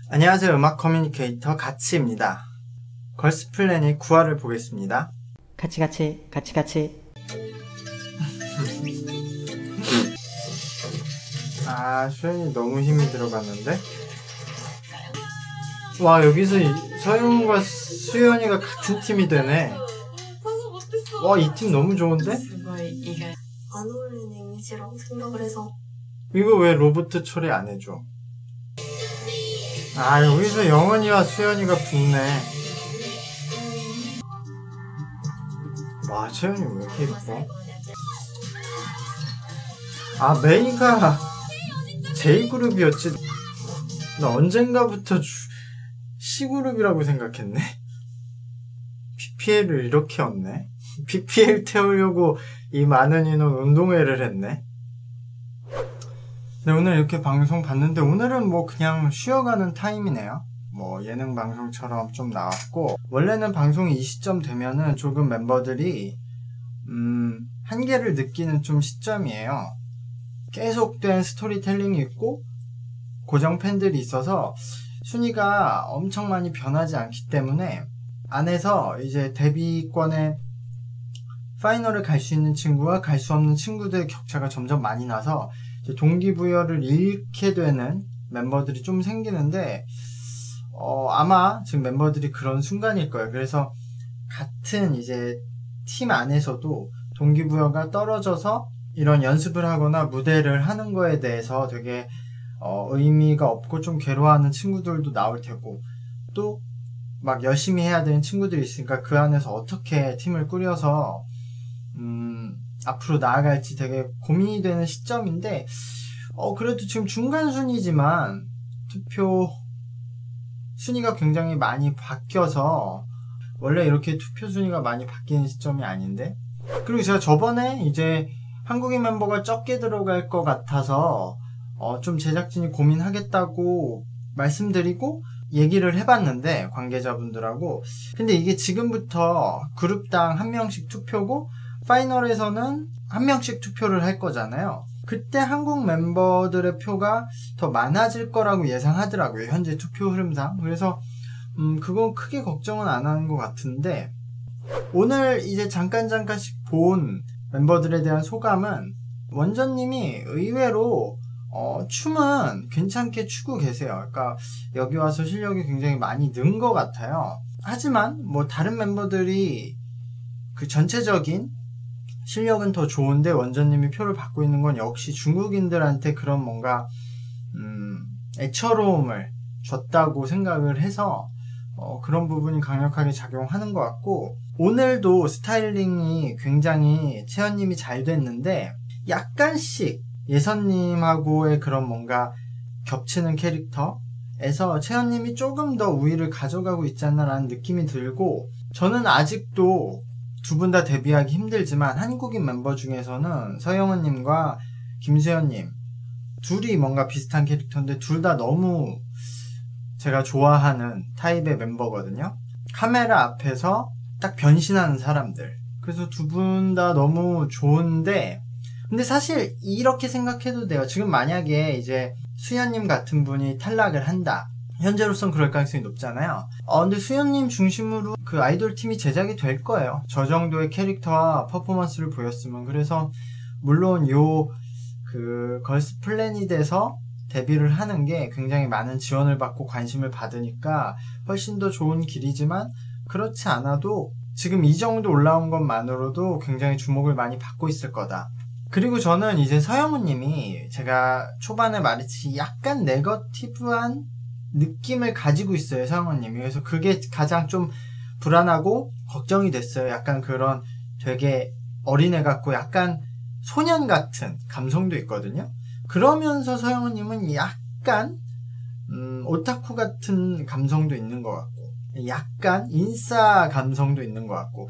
안녕하세요. 음악 커뮤니케이터 가치입니다. 걸스플래닛 9화를 보겠습니다. 같이. 수현이 너무 힘이 들어갔는데? 와, 여기서 서영과 수현이가 같은 팀이 되네. 와, 이 팀 너무 좋은데? 안 어울리는 이미지라고 생각을 해서. 이거 왜 로버트 초래 안 해줘? 여기서 영원이와 수현이가 붙네. 와, 수현이 왜 이렇게 예뻐? 메이가 J그룹이었지. 나 언젠가부터 C그룹이라고 생각했네. PPL을 이렇게 얻네. PPL 태우려고 이 많은 인원 운동회를 했네. 네, 오늘 이렇게 방송 봤는데 오늘은 뭐 그냥 쉬어가는 타임이네요. 뭐 예능 방송처럼 좀 나왔고, 원래는 방송이 이 시점 되면은 조금 멤버들이 한계를 느끼는 좀 시점이에요. 계속된 스토리텔링이 있고 고정 팬들이 있어서 순위가 엄청 많이 변하지 않기 때문에 안에서 이제 데뷔권에 파이널을 갈 수 있는 친구와 갈 수 없는 친구들의 격차가 점점 많이 나서 동기부여를 잃게 되는 멤버들이 좀 생기는데, 아마 지금 멤버들이 그런 순간일 거예요. 그래서 같은 이제 팀 안에서도 동기부여가 떨어져서 이런 연습을 하거나 무대를 하는 거에 대해서 되게 의미가 없고 좀 괴로워하는 친구들도 나올 테고, 또 막 열심히 해야 되는 친구들이 있으니까 그 안에서 어떻게 팀을 꾸려서 앞으로 나아갈지 되게 고민이 되는 시점인데, 그래도 지금 중간 순위지만 투표 순위가 굉장히 많이 바뀌어서 원래 이렇게 투표 순위가 많이 바뀌는 시점이 아닌데, 그리고 제가 저번에 이제 한국인 멤버가 적게 들어갈 것 같아서 좀 제작진이 고민하겠다고 말씀드리고 얘기를 해봤는데, 관계자분들하고. 근데 이게 지금부터 그룹당 한 명씩 투표고 파이널에서는 한 명씩 투표를 할 거잖아요. 그때 한국 멤버들의 표가 더 많아질 거라고 예상하더라고요, 현재 투표 흐름상. 그래서 그건 크게 걱정은 안 하는 것 같은데, 오늘 이제 잠깐씩 본 멤버들에 대한 소감은, 원전님이 의외로 춤은 괜찮게 추고 계세요. 그러니까 여기 와서 실력이 굉장히 많이 는 것 같아요. 하지만 뭐 다른 멤버들이 그 전체적인 실력은 더 좋은데 원전님이 표를 받고 있는 건 역시 중국인들한테 그런 뭔가 애처로움을 줬다고 생각을 해서 그런 부분이 강력하게 작용하는 것 같고, 오늘도 스타일링이 굉장히 채연님이 잘 됐는데 약간씩 예선님하고의 그런 뭔가 겹치는 캐릭터에서 채연님이 조금 더 우위를 가져가고 있지 않나라는 느낌이 들고, 저는 아직도 두 분 다 데뷔하기 힘들지만 한국인 멤버 중에서는 서영은님과 김수현님 둘이 뭔가 비슷한 캐릭터인데 둘 다 너무 제가 좋아하는 타입의 멤버거든요. 카메라 앞에서 딱 변신하는 사람들. 그래서 두 분 다 너무 좋은데, 근데 사실 이렇게 생각해도 돼요. 지금 만약에 이제 수현님 같은 분이 탈락을 한다, 현재로선 그럴 가능성이 높잖아요. 근데 수현님 중심으로 그 아이돌 팀이 제작이 될 거예요. 저 정도의 캐릭터와 퍼포먼스를 보였으면. 그래서 물론 그 걸스 플래닛에서 데뷔를 하는 게 굉장히 많은 지원을 받고 관심을 받으니까 훨씬 더 좋은 길이지만, 그렇지 않아도 지금 이 정도 올라온 것만으로도 굉장히 주목을 많이 받고 있을 거다. 그리고 저는 이제 서영우님이 제가 초반에 말했듯이 약간 네거티브한 느낌을 가지고 있어요, 서영우님이. 그래서 그게 가장 좀 불안하고 걱정이 됐어요. 약간 그런 되게 어린애 같고 약간 소년 같은 감성도 있거든요. 그러면서 서영우님은 약간 오타쿠 같은 감성도 있는 것 같고, 약간 인싸 감성도 있는 것 같고.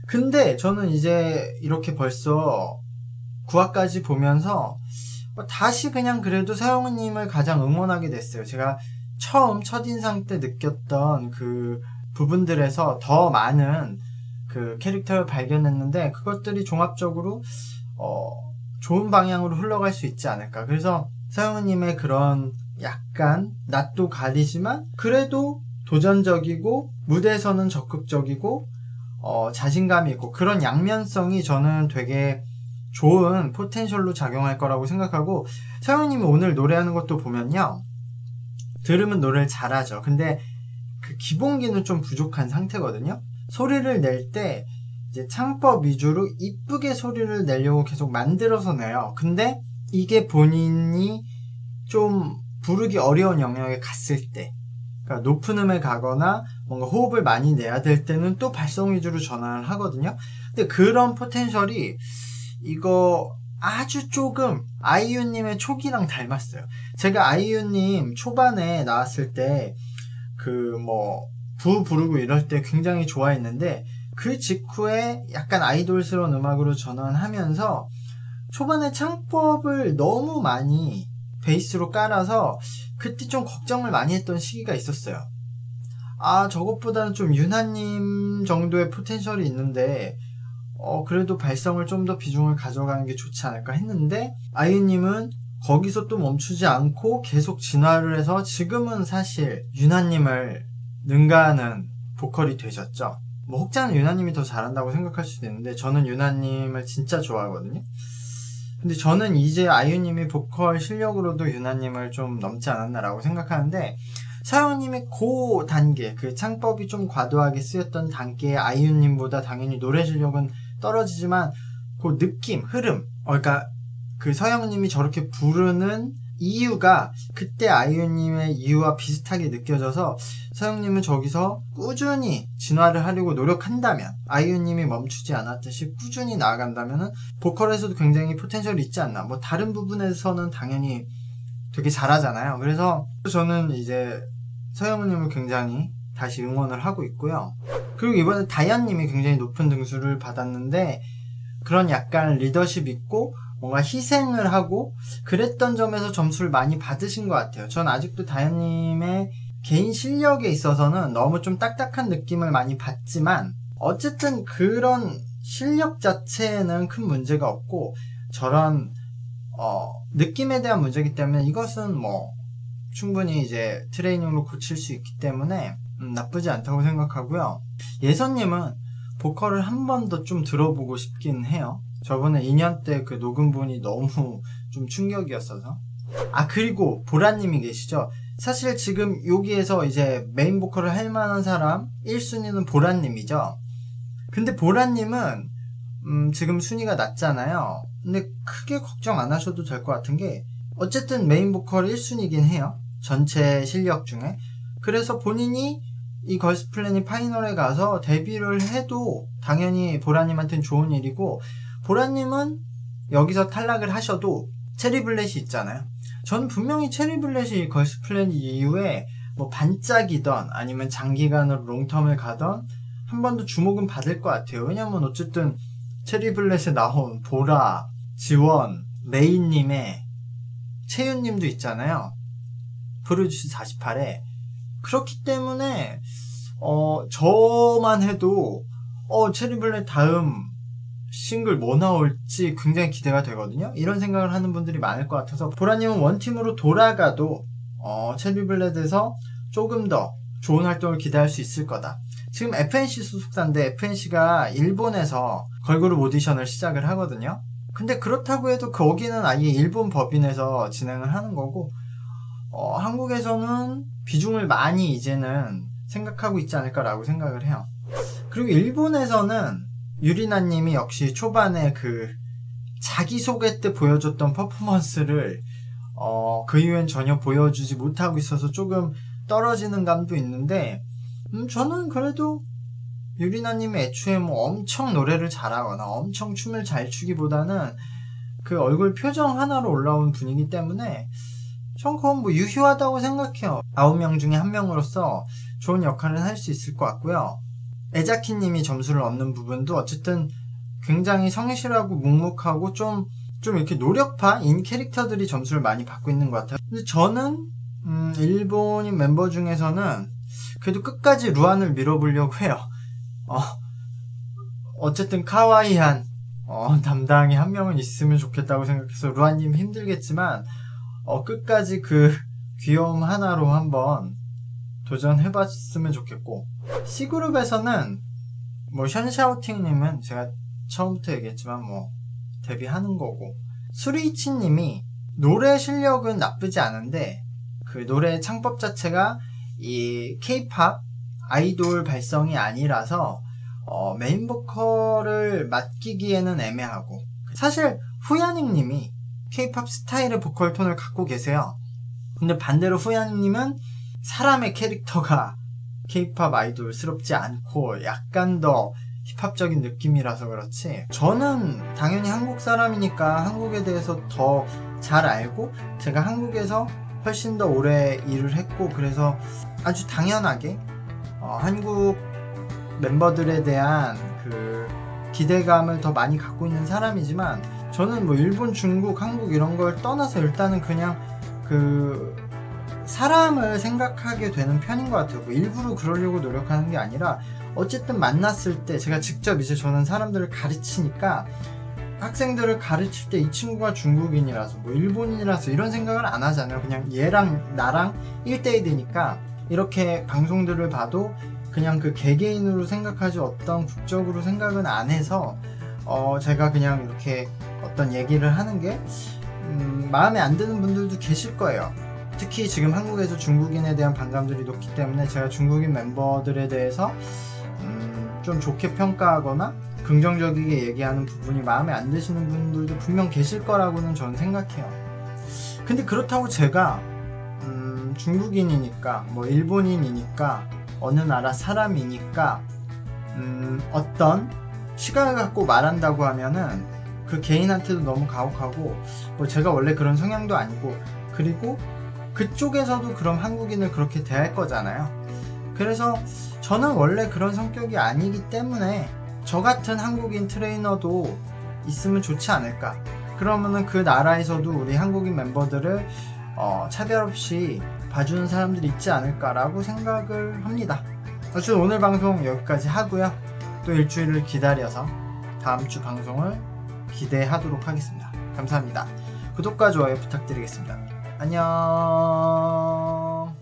근데 저는 이제 이렇게 벌써 9화까지 보면서 다시 그냥 그래도 서영우님을 가장 응원하게 됐어요. 제가 처음 첫인상 때 느꼈던 그 부분들에서 더 많은 그 캐릭터를 발견했는데, 그것들이 종합적으로 좋은 방향으로 흘러갈 수 있지 않을까. 그래서 서영우님의 그런 약간 낯도 가리지만 그래도 도전적이고 무대에서는 적극적이고 자신감이 있고 그런 양면성이 저는 되게 좋은 포텐셜로 작용할 거라고 생각하고, 서영님이 오늘 노래하는 것도 보면요, 들으면 노래를 잘하죠. 근데 그 기본기는 좀 부족한 상태거든요. 소리를 낼 때 이제 창법 위주로 이쁘게 소리를 내려고 계속 만들어서 내요. 근데 이게 본인이 좀 부르기 어려운 영역에 갔을 때, 그러니까 높은 음에 가거나 뭔가 호흡을 많이 내야 될 때는 또 발성 위주로 전환을 하거든요. 근데 그런 포텐셜이 이거 아주 조금 아이유님의 초기랑 닮았어요. 제가 아이유님 초반에 나왔을 때 부 부르고 이럴 때 굉장히 좋아했는데, 그 직후에 약간 아이돌스러운 음악으로 전환하면서 초반에 창법을 너무 많이 베이스로 깔아서 그때 좀 걱정을 많이 했던 시기가 있었어요. 저것보다는 좀 유나님 정도의 포텐셜이 있는데 그래도 발성을 좀 더 비중을 가져가는 게 좋지 않을까 했는데, 아이유님은 거기서 또 멈추지 않고 계속 진화를 해서 지금은 사실 유나님을 능가하는 보컬이 되셨죠. 혹자는 유나님이 더 잘한다고 생각할 수도 있는데 저는 유나님을 진짜 좋아하거든요. 근데 저는 이제 아이유님이 보컬 실력으로도 유나님을 좀 넘지 않았나라고 생각하는데, 서영님의 그 단계, 그 창법이 좀 과도하게 쓰였던 단계의 아이유님보다 당연히 노래 실력은 떨어지지만 그 느낌, 흐름, 그러니까 그 서영님이 저렇게 부르는 이유가 그때 아이유님의 이유와 비슷하게 느껴져서, 서영님은 저기서 꾸준히 진화를 하려고 노력한다면, 아이유님이 멈추지 않았듯이 꾸준히 나아간다면 보컬에서도 굉장히 포텐셜이 있지 않나. 다른 부분에서는 당연히 되게 잘하잖아요. 그래서 저는 이제 서영님을 굉장히 다시 응원을 하고 있고요. 그리고 이번에 다현님이 굉장히 높은 등수를 받았는데, 그런 약간 리더십 있고 뭔가 희생을 하고 그랬던 점에서 점수를 많이 받으신 것 같아요. 전 아직도 다현님의 개인 실력에 있어서는 너무 좀 딱딱한 느낌을 많이 받지만, 어쨌든 그런 실력 자체에는 큰 문제가 없고 저런 느낌에 대한 문제이기 때문에 이것은 충분히 이제 트레이닝으로 고칠 수 있기 때문에 나쁘지 않다고 생각하고요. 예선님은 보컬을 한 번 더 좀 들어보고 싶긴 해요. 저번에 2년 때 그 녹음본이 너무 좀 충격이었어서. 그리고 보라님이 계시죠. 사실 지금 여기에서 이제 메인 보컬을 할 만한 사람 1순위는 보라님이죠. 근데 보라님은 지금 순위가 낮잖아요. 근데 크게 걱정 안 하셔도 될 것 같은 게, 어쨌든 메인 보컬 1순위긴 해요. 전체 실력 중에. 그래서 본인이 이 걸스플래닛 파이널에 가서 데뷔를 해도 당연히 보라님한테는 좋은 일이고, 보라님은 여기서 탈락을 하셔도 체리블렛이 있잖아요. 저는 분명히 체리블렛이 걸스플래닛 이후에 반짝이던 아니면 장기간으로 롱텀을 가던 한 번 더 주목은 받을 것 같아요. 왜냐면 어쨌든 체리블렛에 나온 보라, 지원, 메인님의 채윤님도 있잖아요. 프로듀스 48에. 그렇기 때문에 저만 해도 체리블렛 다음 싱글 뭐 나올지 굉장히 기대가 되거든요. 이런 생각을 하는 분들이 많을 것 같아서, 보라님은 원팀으로 돌아가도 체리블렛에서 조금 더 좋은 활동을 기대할 수 있을 거다. 지금 FNC 소속사인데 FNC가 일본에서 걸그룹 오디션을 시작을 하거든요. 근데 그렇다고 해도 거기는 아예 일본 법인에서 진행을 하는 거고, 한국에서는 비중을 많이 이제는 생각하고 있지 않을까라고 생각을 해요. 그리고 일본에서는 유리나님이 역시 초반에 그 자기소개 때 보여줬던 퍼포먼스를 그 이후엔 전혀 보여주지 못하고 있어서 조금 떨어지는 감도 있는데, 저는 그래도 유리나님이 애초에 엄청 노래를 잘하거나 엄청 춤을 잘 추기보다는 그 얼굴 표정 하나로 올라온 분이기 때문에 전 그건 유효하다고 생각해요. 9명 중에 1명으로서 좋은 역할을 할 수 있을 것 같고요. 에자키님이 점수를 얻는 부분도 어쨌든 굉장히 성실하고 묵묵하고 좀 이렇게 노력파인 캐릭터들이 점수를 많이 받고 있는 것 같아요. 근데 저는 일본인 멤버 중에서는 그래도 끝까지 루안을 밀어보려고 해요. 어쨌든 카와이한 담당이 한 명은 있으면 좋겠다고 생각해서, 루안님 힘들겠지만 끝까지 그 귀여움 하나로 한번 도전해봤으면 좋겠고, C그룹에서는 뭐 션샤오팅님은 제가 처음부터 얘기했지만 뭐 데뷔하는 거고, 수리이치님이 노래 실력은 나쁘지 않은데 그 노래 창법 자체가 이 K-팝 아이돌 발성이 아니라서 메인 보컬을 맡기기에는 애매하고, 사실 후야닝님이 K-팝 스타일의 보컬 톤을 갖고 계세요. 근데 반대로 후야닝님은 사람의 캐릭터가 K-팝 아이돌스럽지 않고 약간 더 힙합적인 느낌이라서 그렇지, 저는 당연히 한국 사람이니까 한국에 대해서 더 잘 알고 제가 한국에서 훨씬 더 오래 일을 했고, 그래서 아주 당연하게 한국 멤버들에 대한 그 기대감을 더 많이 갖고 있는 사람이지만, 저는 뭐 일본, 중국, 한국 이런 걸 떠나서 일단은 그냥 그 사람을 생각하게 되는 편인 것 같아요. 뭐 일부러 그러려고 노력하는 게 아니라 어쨌든 만났을 때 제가 직접 이제 저는 사람들을 가르치니까 학생들을 가르칠 때 이 친구가 중국인이라서 뭐 일본인이라서 이런 생각을 안 하잖아요. 그냥 얘랑 나랑 1대1이니까 이렇게 방송들을 봐도 그냥 그 개개인으로 생각하지 어떤 국적으로 생각은 안 해서 제가 그냥 이렇게 어떤 얘기를 하는 게 마음에 안 드는 분들도 계실 거예요. 특히 지금 한국에서 중국인에 대한 반감들이 높기 때문에 제가 중국인 멤버들에 대해서 좀 좋게 평가하거나 긍정적이게 얘기하는 부분이 마음에 안 드시는 분들도 분명 계실 거라고는 저는 생각해요. 근데 그렇다고 제가 중국인이니까 뭐 일본인이니까 어느 나라 사람이니까 어떤 시각을 갖고 말한다고 하면은 그 개인한테도 너무 가혹하고, 뭐 제가 원래 그런 성향도 아니고, 그리고 그쪽에서도 그럼 한국인을 그렇게 대할 거잖아요. 그래서 저는 원래 그런 성격이 아니기 때문에 저 같은 한국인 트레이너도 있으면 좋지 않을까. 그러면은 그 나라에서도 우리 한국인 멤버들을 차별 없이 봐주는 사람들이 있지 않을까라고 생각을 합니다. 어쨌든 오늘 방송 여기까지 하고요. 또 일주일을 기다려서 다음 주 방송을 기대하도록 하겠습니다. 감사합니다. 구독과 좋아요 부탁드리겠습니다. 안녕.